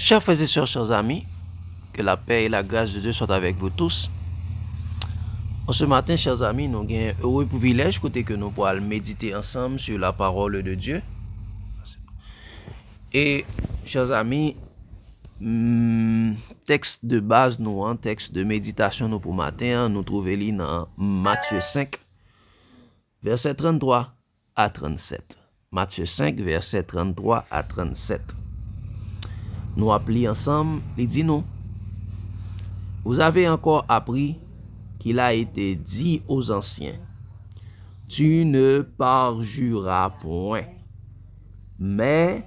Chers frères et sœurs, chers amis, que la paix et la grâce de Dieu soient avec vous tous. En ce matin, chers amis, nous avons un heureux privilège côté que nous pourrons méditer ensemble sur la parole de Dieu. Et, chers amis, texte de base, nous, texte de méditation nous pour matin, nous trouvons dans Matthieu 5, verset 33 à 37. Matthieu 5, verset 33 à 37. Nous appelons ensemble, il dit nous, vous avez encore appris qu'il a été dit aux anciens, tu ne parjureras point, mais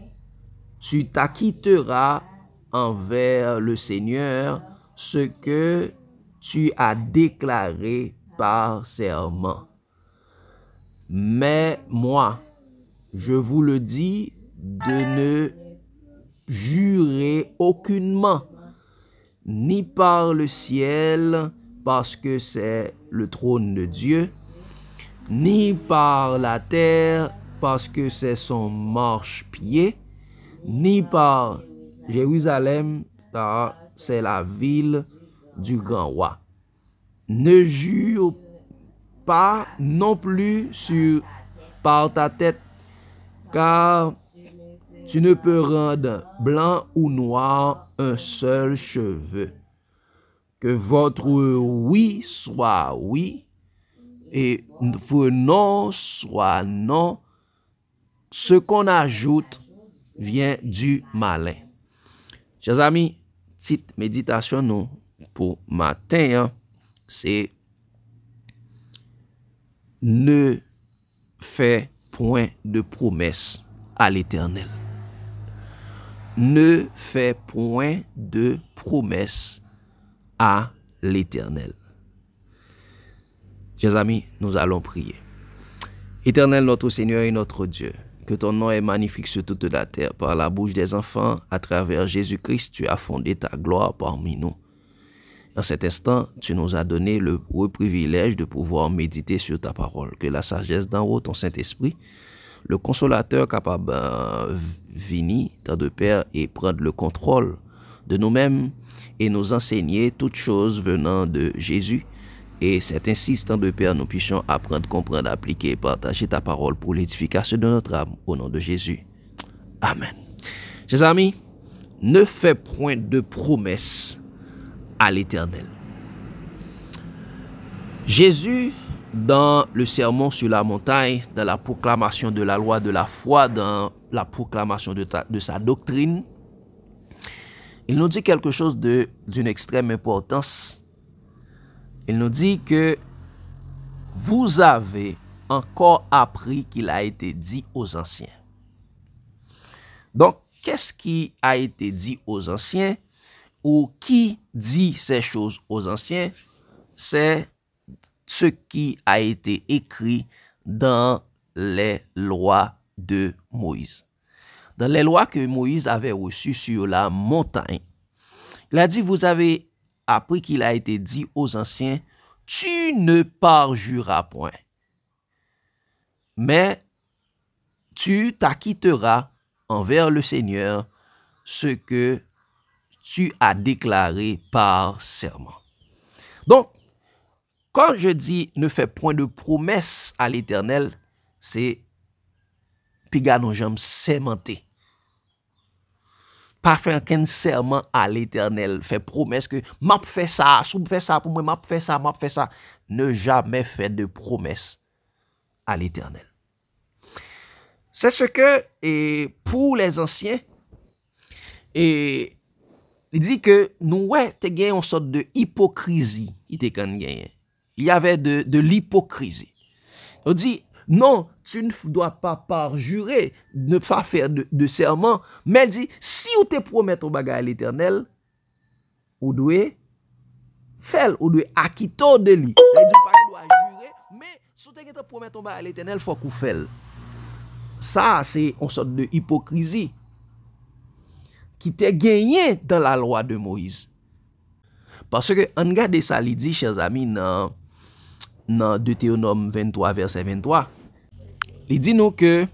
tu t'acquitteras envers le Seigneur ce que tu as déclaré par serment. Mais moi, je vous le dis de ne jurer aucunement, ni par le ciel, parce que c'est le trône de Dieu, ni par la terre, parce que c'est son marchepied, ni par Jérusalem, car c'est la ville du grand roi. Ne jure pas non plus par ta tête, car tu ne peux rendre blanc ou noir un seul cheveu. Que votre oui soit oui et votre non soit non. Ce qu'on ajoute vient du malin. Chers amis, petite méditation nous pour matin, c'est ne fais point de promesse à l'Éternel. Ne fais point de promesse à l'Éternel. Chers amis, nous allons prier. Éternel, notre Seigneur et notre Dieu, que ton nom est magnifique sur toute la terre. Par la bouche des enfants, à travers Jésus-Christ, tu as fondé ta gloire parmi nous. En cet instant, tu nous as donné le privilège de pouvoir méditer sur ta parole. Que la sagesse d'en haut, ton Saint-Esprit, le consolateur capable venir, tant de Père, et prendre le contrôle de nous-mêmes et nous enseigner toutes choses venant de Jésus. Et c'est ainsi, tant de Père, nous puissions apprendre, comprendre, appliquer et partager ta parole pour l'édification de notre âme, au nom de Jésus. Amen. Chers amis, ne fais point de promesses à l'Éternel. Jésus, dans le sermon sur la montagne, dans la proclamation de la loi de la foi, dans la proclamation de sa doctrine, il nous dit quelque chose d'une extrême importance. Il nous dit que vous avez encore appris qu'il a été dit aux anciens. Donc, qu'est-ce qui a été dit aux anciens ou qui dit ces choses aux anciens? C'est ce qui a été écrit dans les lois de Moïse. Dans les lois que Moïse avait reçues sur la montagne, il a dit, vous avez appris qu'il a été dit aux anciens, tu ne parjureras point, mais tu t'acquitteras envers le Seigneur ce que tu as déclaré par serment. Donc, quand je dis ne fais point de promesse à l'Éternel, c'est piga nos jambes sémenté. Pas faire aucun serment à l'Éternel, fait promesse que m'a fait ça, sou fait ça pour moi, m'a fait ça, m'a fait ça. Ne jamais faire de promesse à l'Éternel. C'est ce que, et pour les anciens, et il dit que nous, ouais, t'es gagné une sorte de hypocrisie. Il y avait de l'hypocrisie. On dit, non, tu ne dois pas parjurer, ne pas faire de serment. Mais elle dit, si vous te promettez au bagage à l'Éternel, vous devez faire, vous devez acquitter de lui. Elle dit, pas doit jurer, mais si vous te promettez au bagage à l'Éternel, il faut que vous fassiez. Ça, c'est une sorte de hypocrisie qui était gagné dans la loi de Moïse. Parce que, on regarde ça, il dit, chers amis, dans Deutéronome 23, verset 23, il dit nous que,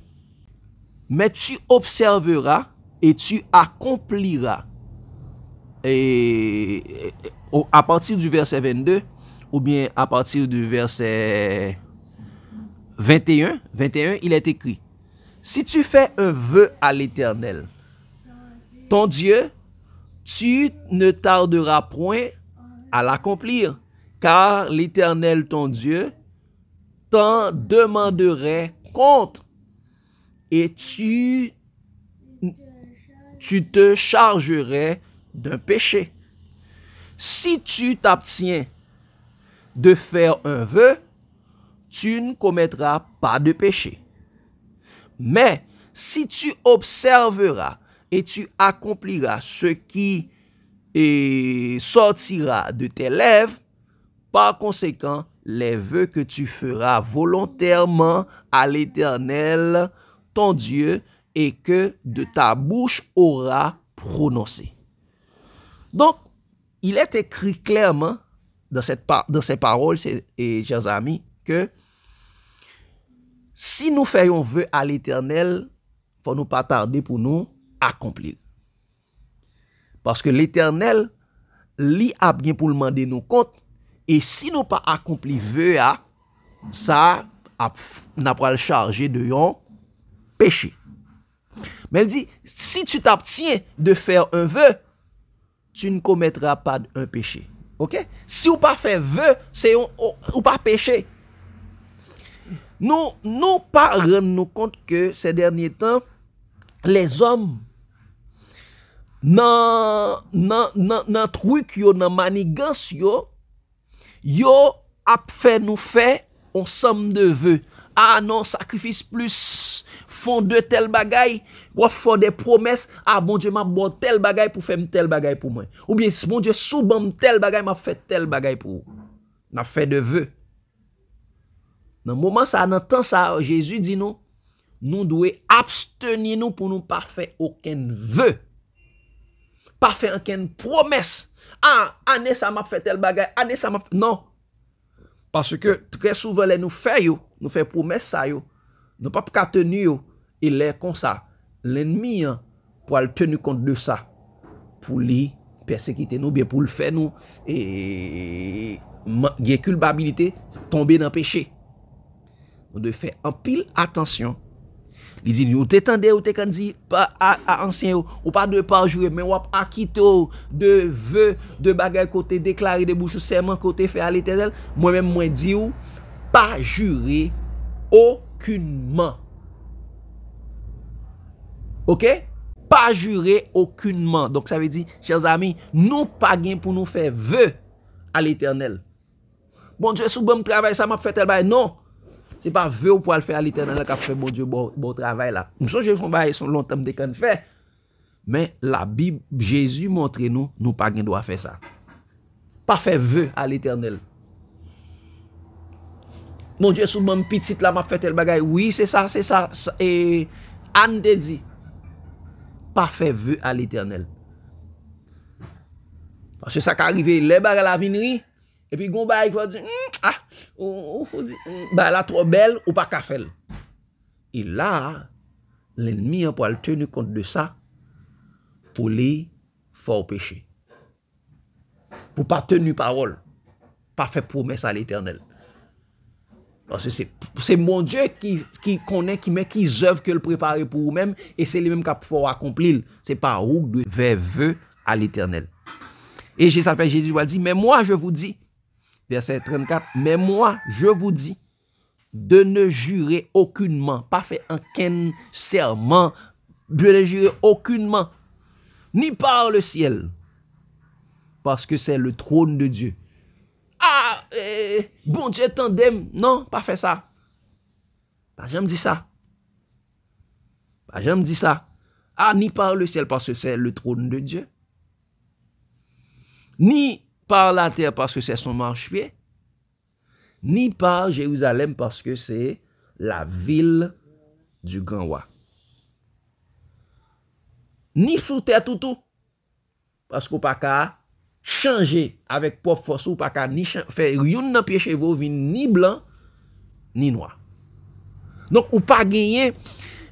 mais tu observeras et tu accompliras à partir du verset 22, ou bien à partir du verset 21, il est écrit, si tu fais un vœu à l'Éternel, ton Dieu, tu ne tarderas point à l'accomplir, car l'Éternel, ton Dieu, t'en demanderait compte, et tu te chargerais d'un péché. Si tu t'abstiens de faire un vœu, tu ne commettras pas de péché. Mais si tu observeras et tu accompliras ce qui sortira de tes lèvres, par conséquent, les vœux que tu feras volontairement à l'Éternel, ton Dieu, et que de ta bouche aura prononcé. Donc, il est écrit clairement dans ces paroles, chers amis, que si nous faisons vœu à l'Éternel, il ne faut nous pas tarder pour nous accomplir. Parce que l'Éternel, lui a bien pour le demander nous compte, et si nous pas accompli vœu, ça n'a pas le charger de un péché. Mais elle dit, si tu t'abstiens de faire un vœu, tu ne commettras pas un péché. Ok? Si ou pas fait vœu, c'est ou pas péché. Nous pas rendre nous compte que ces derniers temps, les hommes, dans truc yo, dans manigance yo a fait nous fait ensemble de vœux. Ah non, sacrifice plus, font de tel bagay, ou font des promesses. Ah bon Dieu m'a bon tel bagay pour faire tel bagay pour moi. Ou bien bon Dieu soubam tel bagay m'a fait tel bagay pour vous. N'a fait de vœux. Dans le moment ça, dans temps ça, Jésus dit nous devons abstenir nous pour nous pas faire aucun vœu. Pas faire aucune promesse. Ah, année ça m'a fait tel bagay, année ça m'a fait... Non. Parce que très souvent, les nous faisons promesse ça yo. Nous pas qu'à tenir il est comme ça. L'ennemi pour le tenir compte de ça pour lui persécuter nous bien pour le faire nous et il y a culpabilité tomber dans le péché. Nous devons faire en pile attention. Il dit nous t'étendez ou t'es dit pas à ancien ou pas de par jouer mais ou acquitté de vœux de bagages côté déclaré de bouche serment côté fait à l'Éternel. Moi-même moi dit ou pas jurer aucunement. OK? Pas jurer aucunement. Donc ça veut dire chers amis, nous pas gain pour nous faire vœu à l'Éternel. Bon Dieu sous bon travail ça m'a fait tel bail non. C'est pas vœu pour le faire à l'Éternel qui a fait bon Dieu bon travail là. Nous sommes longtemps de qu'on fait. Mais la Bible Jésus montre nous pas gain doit faire ça. Pas faire vœu à l'Éternel. Mon Dieu sous mon petit là m'a fait tel bagay. Oui, c'est ça et Anne te dit pas faire vœu à l'Éternel. Parce que ça qui arrive les bagay la vinerie et puis gon bagay qui dit bah la trop belle ou pas ka faire. Et là l'ennemi pour le tenir compte de ça pour les fort péché. Pour pas tenir parole, pas faire promesse à l'Éternel. Parce que c'est mon Dieu qui connaît, qui œuvre, que le prépare pour vous-même, et c'est lui-même qui a pouvoir accomplir. C'est pas vous de faire vœu à l'Éternel. Et Jésus va dire, mais moi je vous dis, verset 34, mais moi je vous dis, de ne jurer aucunement, pas faire aucun serment, de ne jurer aucunement, ni par le ciel, parce que c'est le trône de Dieu. Ah, bon Dieu tandem. Non, pas fait ça. Pas jamais dit ça. Pas jamais dit ça. Ah, ni par le ciel parce que c'est le trône de Dieu. Ni par la terre parce que c'est son marchepied. Ni par Jérusalem parce que c'est la ville du grand roi. Ni sous terre tout. Parce qu'on pas qu'à changer avec propre force ou pas qu'à ni faire yon nan pied chevaux vin ni blanc ni noir. Donc ou pas gagner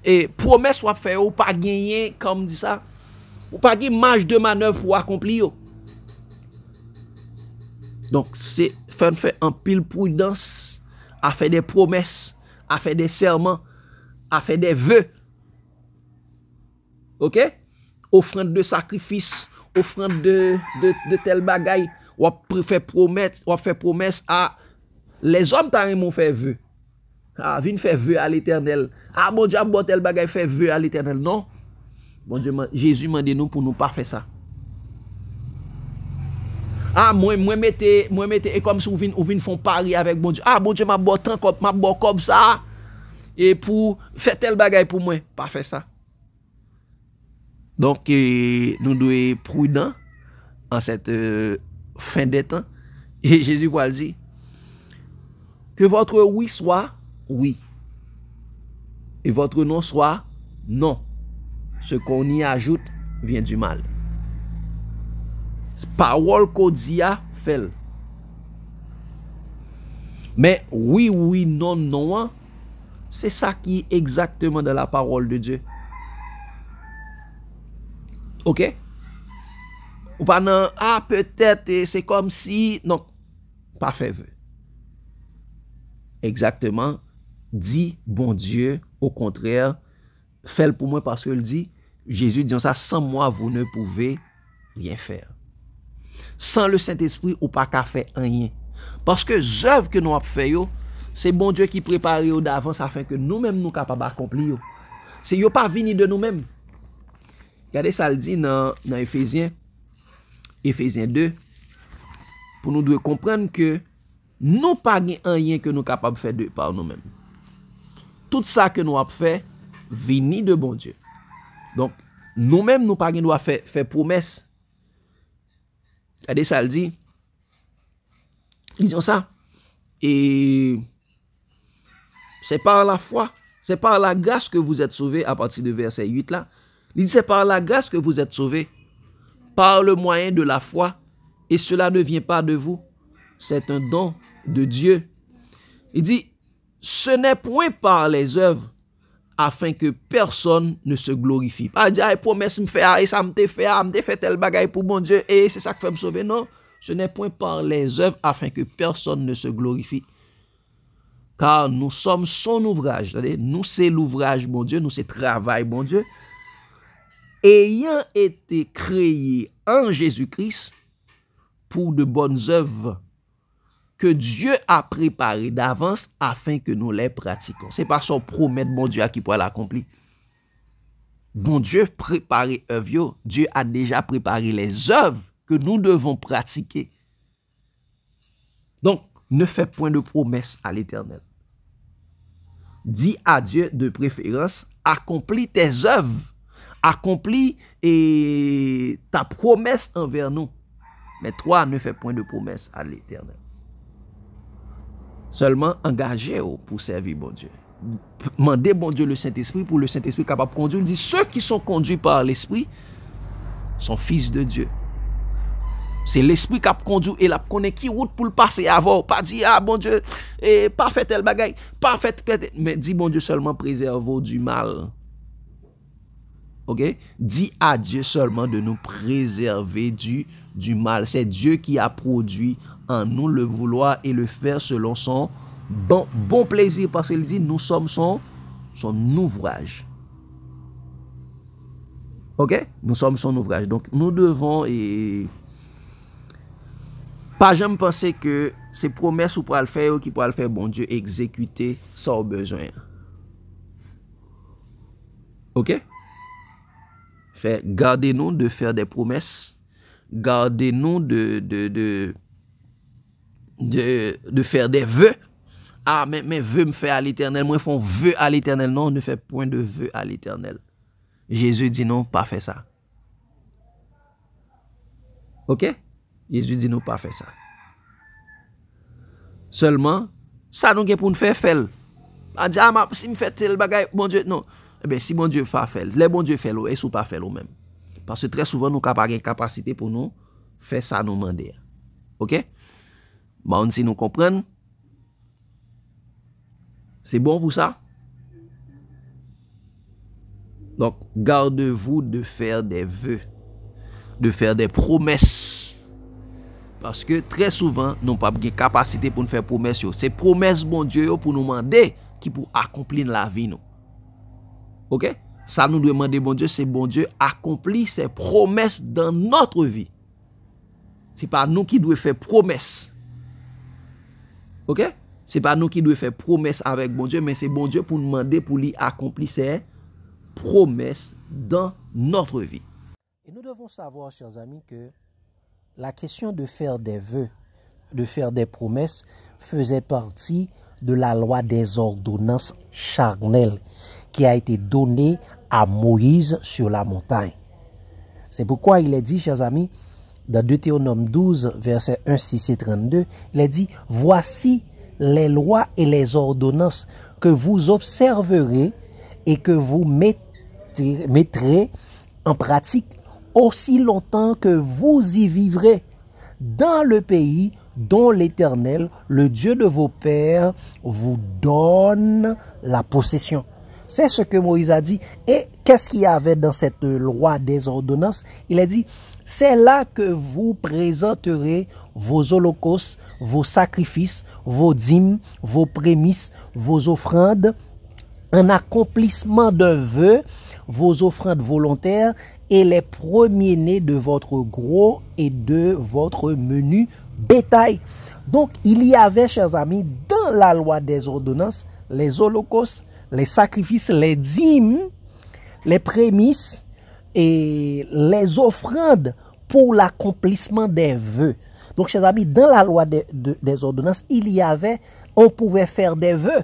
et promesse ou faire ou pas gagner comme dit ça ou pas gagner marge de manœuvre pour accomplir. Donc, c'est faire un pile prudence, à faire des promesses, à faire des serments, à faire des vœux. OK? Offrande de sacrifice, offrande de tel bagaille, ou fait promesse à les hommes t'ont fait vœu. Ah, vin faire vœu à l'Éternel. Ah, bon Dieu, bon tel bagaille fait vœu à l'Éternel. Non. Bon Dieu, Jésus m'a dit nous pour nous pas faire ça. Ah, moi mette, et comme si ou vin font pari avec bon Dieu. Ah, bon Dieu, m'a bon comme ça. Et pour faire tel bagaille pour moi. Pas faire ça. Donc, nous devons être prudents en cette fin des temps. Et Jésus va dire que votre oui soit oui. Et votre non soit non. Ce qu'on y ajoute vient du mal. Parole qu'on dit a fait. Mais oui, oui, non, non, c'est ça qui est exactement dans la parole de Dieu. OK? Ou pas non, ah, peut-être, c'est comme si. Non, pas fait vœu. Exactement. Dit, bon Dieu, au contraire, fait pour moi parce qu'il dit, Jésus dit ça, sans moi, vous ne pouvez rien faire. Sans le Saint-Esprit, ou pas qu'à faire rien. Parce que les œuvres que nous avons fait, c'est bon Dieu qui prépare d'avance afin que nous-mêmes nous capables d'accomplir. C'est yo pas venu de nous-mêmes. Regardez ça le dit dans Éphésiens 2, pour nous devons comprendre que nous pas rien que nous capables de faire par nous-mêmes. Tout ça que nous avons fait, vini de bon Dieu. Donc, nous-mêmes, nous pas doit faire promesse. Regardez ça le dit. Ils disent ça. Et c'est par la foi, c'est par la grâce que vous êtes sauvés, à partir de verset 8 là. Il dit c'est par la grâce que vous êtes sauvés, par le moyen de la foi, et cela ne vient pas de vous, c'est un don de Dieu. Il dit, ce n'est point par les œuvres, afin que personne ne se glorifie. Pas dire, ah, promesse me fait, et ça me fait tel bagaille pour mon Dieu, et c'est ça qui fait me sauver. Non, ce n'est point par les œuvres, afin que personne ne se glorifie. Car nous sommes son ouvrage. Nous, c'est l'ouvrage, bon Dieu, nous, c'est travail, bon Dieu. Ayant été créés en Jésus-Christ pour de bonnes œuvres que Dieu a préparées d'avance afin que nous les pratiquions. C'est pas son promesse, bon Dieu, qui pourra l'accomplir. Bon Dieu préparé œuvres, Dieu a déjà préparé les œuvres que nous devons pratiquer. Donc, ne fais point de promesse à l'Éternel. Dis à Dieu de préférence, accomplis tes œuvres, accomplis ta promesse envers nous. Mais toi, ne fais point de promesse à l'Éternel. Seulement engagez-vous pour servir bon Dieu. Demandez bon Dieu le Saint-Esprit pour le Saint-Esprit capable de conduire. Il dit, ceux qui sont conduits par l'Esprit sont fils de Dieu. C'est l'Esprit qui a conduit et la connaît qui route pour le passer avant. Pas dire, ah bon Dieu, pas fait tel bagaille, pas fait, mais dit bon Dieu seulement préserve du mal. Ok? Dis à Dieu seulement de nous préserver du mal. C'est Dieu qui a produit en nous le vouloir et le faire selon son bon plaisir. Parce qu'il dit, nous sommes son ouvrage. Ok? Nous sommes son ouvrage. Donc, nous devons pas jamais penser que ces promesses ou pour le faire ou qui pour le faire, bon Dieu, exécuter sans besoin. Ok? Gardez-nous de faire des promesses. Gardez-nous de faire des vœux. Ah, mais vœux me fait à l'Éternel. Moi, font vœux à l'Éternel. Non, ne fait point de vœux à l'Éternel. Jésus dit non, pas faire ça. Ok? Jésus dit non, pas faire ça. Seulement, ça nous est pour nous faire faire. On dit, ah, si me fait tel bagay, bon Dieu, non. Eh bien, si bon Dieu pas fait, les bon Dieu fait l'eau, et si pas fait l'eau même. Parce que très souvent, nous n'avons pas de capacité pour nous faire ça, nous demander. Ok? Bon, si nous comprenons, c'est bon pour ça? Donc, gardez-vous de faire des vœux, de faire des promesses. Parce que très souvent, nous n'avons pas de capacité pour nous faire promesse. C'est promesse bon Dieu pour nous demander qui pour accomplir la vie. Nous. Ok? Ça nous demander bon Dieu, c'est bon Dieu accomplir ses promesses dans notre vie. C'est pas nous qui devons faire promesse. Ok? C'est pas nous qui devons faire promesse avec bon Dieu, mais c'est bon Dieu pour nous demander pour lui accomplir ses promesses dans notre vie. Et nous devons savoir, chers amis, que la question de faire des vœux, de faire des promesses, faisait partie de la loi des ordonnances charnelles qui a été donnée à Moïse sur la montagne. C'est pourquoi il est dit, chers amis, dans Deutéronome 12, versets 1, 6 et 32, il est dit, « Voici les lois et les ordonnances que vous observerez et que vous mettrez en pratique aussi longtemps que vous y vivrez dans le pays dont l'Éternel, le Dieu de vos pères, vous donne la possession. » C'est ce que Moïse a dit. Et qu'est-ce qu'il y avait dans cette loi des ordonnances? Il a dit, c'est là que vous présenterez vos holocaustes, vos sacrifices, vos dîmes, vos prémices, vos offrandes, en accomplissement de vœux, vos offrandes volontaires et les premiers-nés de votre gros et de votre menu bétail. Donc, il y avait, chers amis, dans la loi des ordonnances, les holocaustes, les sacrifices, les dîmes, les prémices et les offrandes pour l'accomplissement des vœux. Donc, chers amis, dans la loi des ordonnances, on pouvait faire des vœux.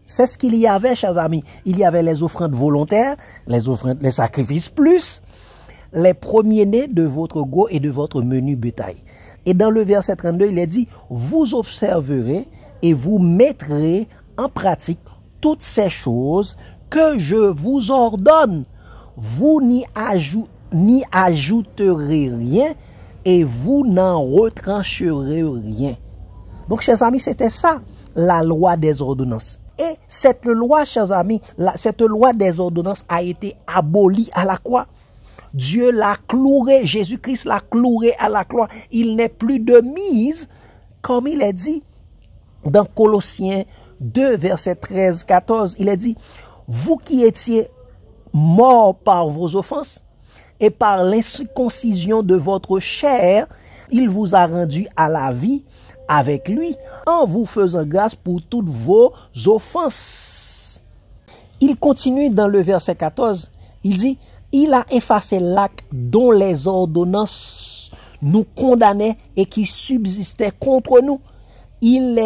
C'est ce qu'il y avait, chers amis. Il y avait les offrandes volontaires, les sacrifices plus, les premiers-nés de votre gros et de votre menu bétail. Et dans le verset 32, il est dit, vous observerez et vous mettrez en pratique toutes ces choses que je vous ordonne. Vous n'y ajouterez rien et vous n'en retrancherez rien. Donc, chers amis, c'était ça, la loi des ordonnances. Et cette loi, chers amis, cette loi des ordonnances a été abolie à la croix. Dieu l'a cloué, Jésus-Christ l'a cloué à la croix. Il n'est plus de mise, comme il est dit dans Colossiens 2, verset 13-14. Il est dit, vous qui étiez morts par vos offenses et par l'incirconcision de votre chair, il vous a rendu à la vie avec lui, en vous faisant grâce pour toutes vos offenses. Il continue dans le verset 14, il dit, il a effacé l'acte dont les ordonnances nous condamnaient et qui subsistait contre nous. Il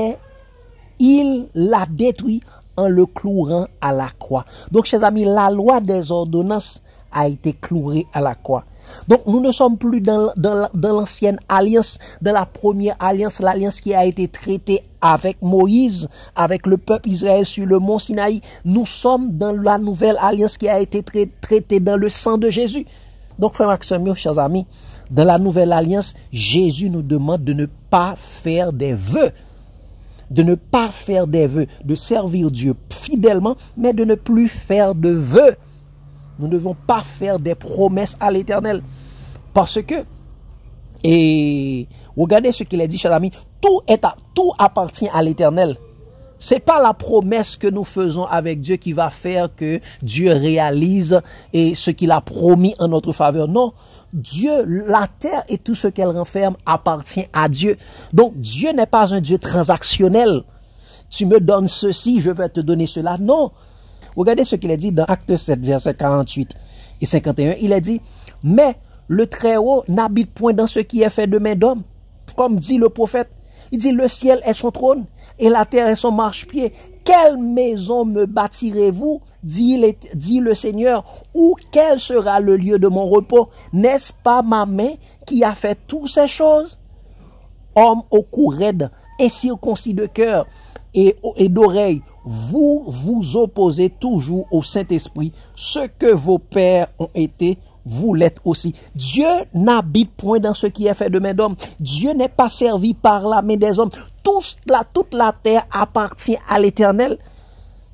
l'a détruit en le clouant à la croix. Donc, chers amis, la loi des ordonnances a été clouée à la croix. Donc, nous ne sommes plus dans l'ancienne alliance, dans la première alliance, l'alliance qui a été traitée avec Moïse, avec le peuple Israël sur le mont Sinaï. Nous sommes dans la nouvelle alliance qui a été traitée dans le sang de Jésus. Donc, frère Maxime, chers amis, dans la nouvelle alliance, Jésus nous demande de ne pas faire des vœux. De ne pas faire des vœux, de servir Dieu fidèlement, mais de ne plus faire de vœux. Nous ne devons pas faire des promesses à l'Éternel. Parce que, et regardez ce qu'il a dit, chers amis, tout appartient à l'Éternel. Ce n'est pas la promesse que nous faisons avec Dieu qui va faire que Dieu réalise et ce qu'il a promis en notre faveur. Non, Dieu, la terre et tout ce qu'elle renferme appartient à Dieu. Donc, Dieu n'est pas un Dieu transactionnel. Tu me donnes ceci, je vais te donner cela. Non. Regardez ce qu'il a dit dans Acte 7, verset 48 et 51. Il a dit, mais le Très-Haut n'habite point dans ce qui est fait de main d'homme. Comme dit le prophète, il dit, le ciel est son trône et la terre est son marchepied. Quelle maison me bâtirez-vous, dit le Seigneur, ou quel sera le lieu de mon repos? N'est-ce pas ma main qui a fait toutes ces choses? Homme au cou raide, incirconcis de cœur et d'oreilles, vous vous opposez toujours au Saint-Esprit. Ce que vos pères ont été, vous l'êtes aussi. Dieu n'habite point dans ce qui est fait de main d'homme. Dieu n'est pas servi par la main des hommes. Toute la terre appartient à l'Éternel.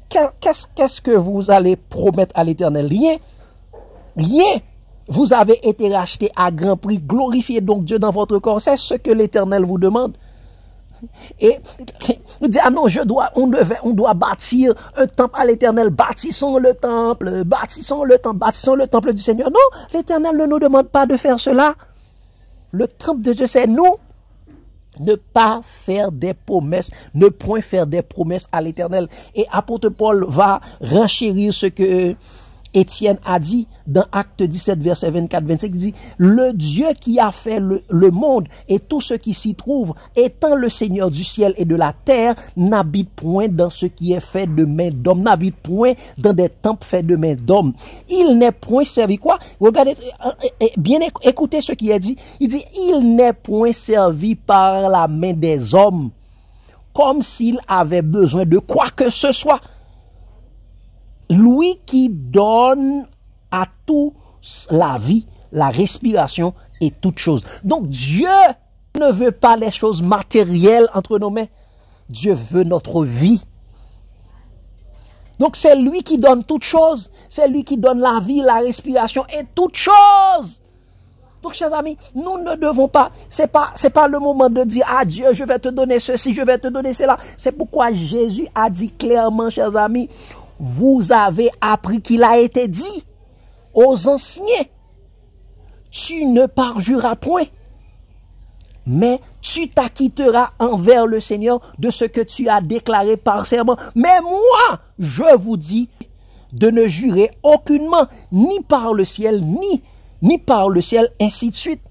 Qu'est-ce que vous allez promettre à l'Éternel? Rien. Rien. vous avez été rachetés à grand prix. Glorifiez donc Dieu dans votre corps. C'est ce que l'Éternel vous demande. Et on dit, ah non, on doit bâtir un temple à l'Éternel. Bâtissons le temple, bâtissons le temple, bâtissons le temple du Seigneur. Non, l'Éternel ne nous demande pas de faire cela. Le temple de Dieu, c'est nous. Ne pas faire des promesses, ne point faire des promesses à l'Éternel. Et apôtre Paul va renchérir ce que Étienne a dit dans Acte 17, verset 24-25, il dit, le Dieu qui a fait le monde et tout ce qui s'y trouve, étant le Seigneur du ciel et de la terre, n'habite point dans ce qui est fait de main d'homme, n'habite point dans des temples faits de main d'homme. Il n'est point servi quoi? Regardez, bien écoutez ce qui est dit. Il dit, il n'est point servi par la main des hommes, comme s'il avait besoin de quoi que ce soit. Lui qui donne à tout la vie, la respiration et toutes choses. Donc Dieu ne veut pas les choses matérielles entre nos mains. Dieu veut notre vie. Donc c'est lui qui donne toutes choses. C'est lui qui donne la vie, la respiration et toutes choses. Donc, chers amis, nous ne devons pas, c'est pas le moment de dire, ah Dieu, je vais te donner ceci, je vais te donner cela. C'est pourquoi Jésus a dit clairement, chers amis, vous avez appris qu'il a été dit aux anciens, tu ne parjuras point, mais tu t'acquitteras envers le Seigneur de ce que tu as déclaré par serment. Mais moi, je vous dis de ne jurer aucunement, ni par le ciel, ni par le ciel, ainsi de suite.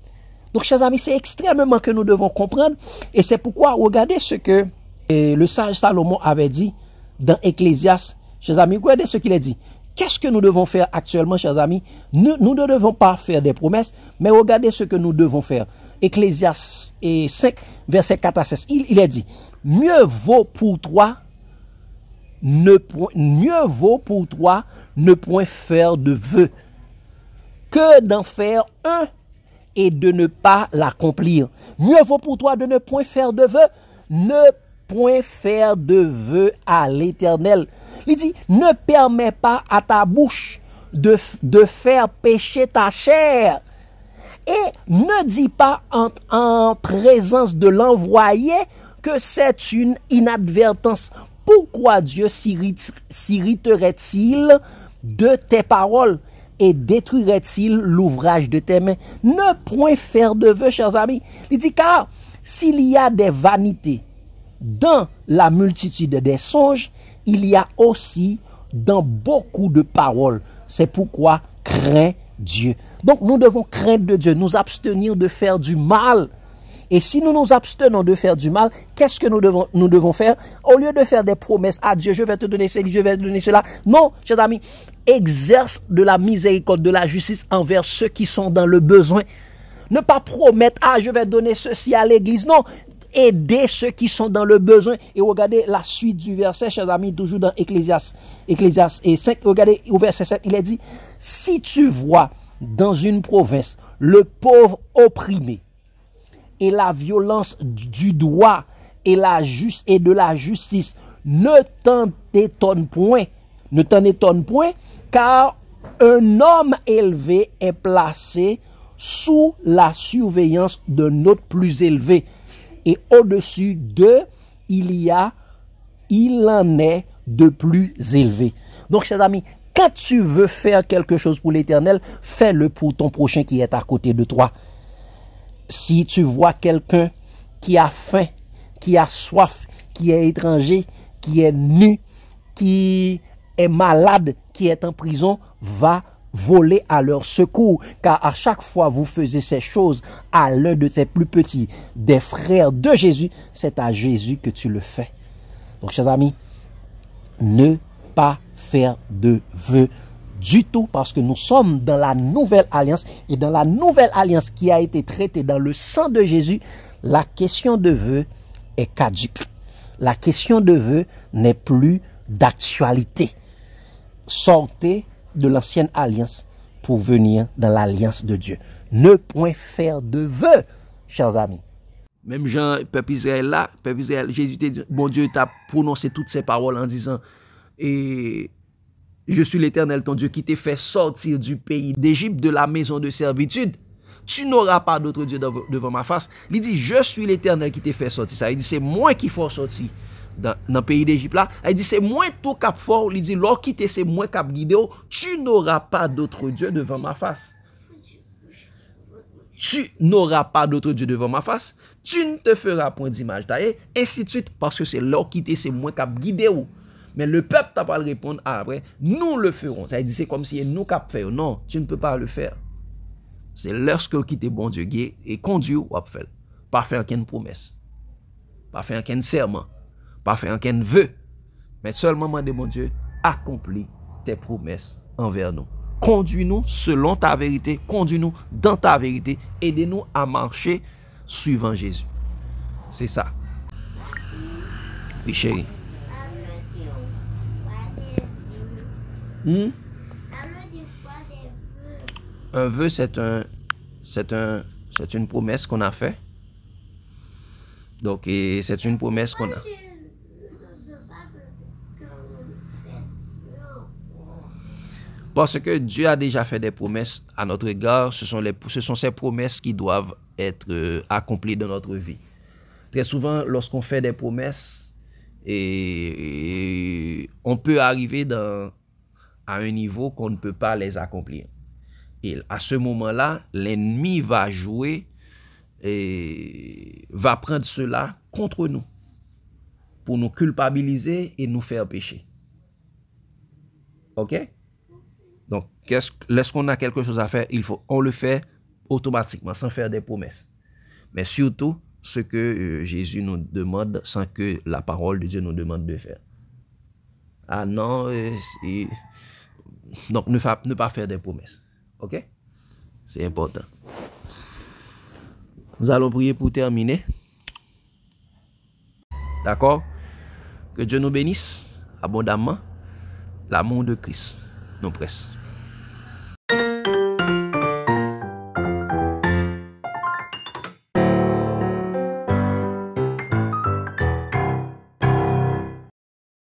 Donc, chers amis, c'est extrêmement que nous devons comprendre, et c'est pourquoi, regardez ce que le sage Salomon avait dit dans Ecclésiaste. Chers amis, regardez ce qu'il a dit. Qu'est-ce que nous devons faire actuellement, chers amis? Nous ne devons pas faire des promesses, mais regardez ce que nous devons faire. Ecclésiaste 5, verset 4 à 16. Il a dit, mieux vaut pour toi ne point faire de vœux que d'en faire un et de ne pas l'accomplir. Mieux vaut pour toi de ne point faire de vœux, ne point faire de vœux à l'Éternel. Il dit, ne permets pas à ta bouche de faire pécher ta chair. Et ne dis pas en présence de l'envoyé que c'est une inadvertance. Pourquoi Dieu s'irriterait-il de tes paroles et détruirait-il l'ouvrage de tes mains? Ne point faire de vœux, chers amis. Il dit, car s'il y a des vanités dans la multitude des songes, il y a aussi dans beaucoup de paroles. C'est pourquoi crains Dieu. Donc nous devons craindre de Dieu, nous abstenir de faire du mal. Et si nous nous abstenons de faire du mal, qu'est-ce que nous devons faire? Au lieu de faire des promesses à Dieu, je vais te donner ceci, je vais te donner cela. Non, chers amis, exerce de la miséricorde, de la justice envers ceux qui sont dans le besoin. Ne pas promettre, ah, je vais donner ceci à l'église. Non, aider ceux qui sont dans le besoin. Et regardez la suite du verset, chers amis, toujours dans Ecclésiaste 5, regardez au verset 7, il est dit, si tu vois dans une province le pauvre opprimé et la violence du droit et de la justice, ne t'en étonne point, car un homme élevé est placé sous la surveillance d'un autre plus élevé. Et au-dessus d'eux, il en est de plus élevé. Donc, chers amis, quand tu veux faire quelque chose pour l'Éternel, fais-le pour ton prochain qui est à côté de toi. Si tu vois quelqu'un qui a faim, qui a soif, qui est étranger, qui est nu, qui est malade, qui est en prison, va voler à leur secours, car à chaque fois vous faisiez ces choses à l'un de tes plus petits, des frères de Jésus, c'est à Jésus que tu le fais. Donc, chers amis, ne pas faire de vœux du tout, parce que nous sommes dans la nouvelle alliance, et dans la nouvelle alliance qui a été traitée dans le sang de Jésus, la question de vœux est caduque. La question de vœux n'est plus d'actualité. Sortez de l'ancienne alliance pour venir dans l'alliance de Dieu. Ne point faire de vœux, chers amis. Même Jean, peuple Israël là, peuple Israël, Jésus t'a dit, bon Dieu t'a prononcé toutes ces paroles en disant, et Je suis l'Éternel ton Dieu qui t'ai fait sortir du pays d'Égypte, de la maison de servitude. Tu n'auras pas d'autre Dieu devant ma face. Il dit, je suis l'Éternel qui t'ai fait sortir. Ça, il dit, c'est moi qui faut sortir dans le pays d'Égypte là. Il dit, c'est moi tout cap fort. Il dit, lors quitter, c'est moi cap guidé. Tu n'auras pas d'autre Dieu devant ma face. Tu n'auras pas d'autre Dieu devant ma face. Tu ne te feras point d'image taillée. Ainsi de suite, parce que c'est lors quitter, c'est moi cap guidé. Mais le peuple t'a pas le répondre après. Nous le ferons. Ça dit, c'est comme si nous cap faire. Non, tu ne peux pas le faire. C'est lorsque quitte bon Dieu et conduit ou à faire. Pas faire aucune promesse. Pas faire aucun serment. Pas faire aucun vœu. Mais seulement demander bon Dieu, accomplis tes promesses envers nous. Conduis-nous selon ta vérité. Conduis-nous dans ta vérité. Aidez-nous à marcher suivant Jésus. C'est ça. Oui, chérie. Un vœu, c'est une promesse qu'on a fait. Donc, c'est une promesse qu'on a. Parce que Dieu a déjà fait des promesses à notre égard. Ce sont ces promesses qui doivent être accomplies dans notre vie. Très souvent, lorsqu'on fait des promesses, on peut arriver à un niveau qu'on ne peut pas les accomplir. Et à ce moment-là, l'ennemi va jouer et va prendre cela contre nous pour nous culpabiliser et nous faire pécher. OK? Donc, lorsqu'on a quelque chose à faire, on le fait automatiquement, sans faire des promesses. Mais surtout, ce que Jésus nous demande sans que la parole de Dieu nous demande de faire. Ah non, donc ne pas faire des promesses. OK? C'est important. Nous allons prier pour terminer. D'accord? Que Dieu nous bénisse abondamment. L'amour de Christ nous presse.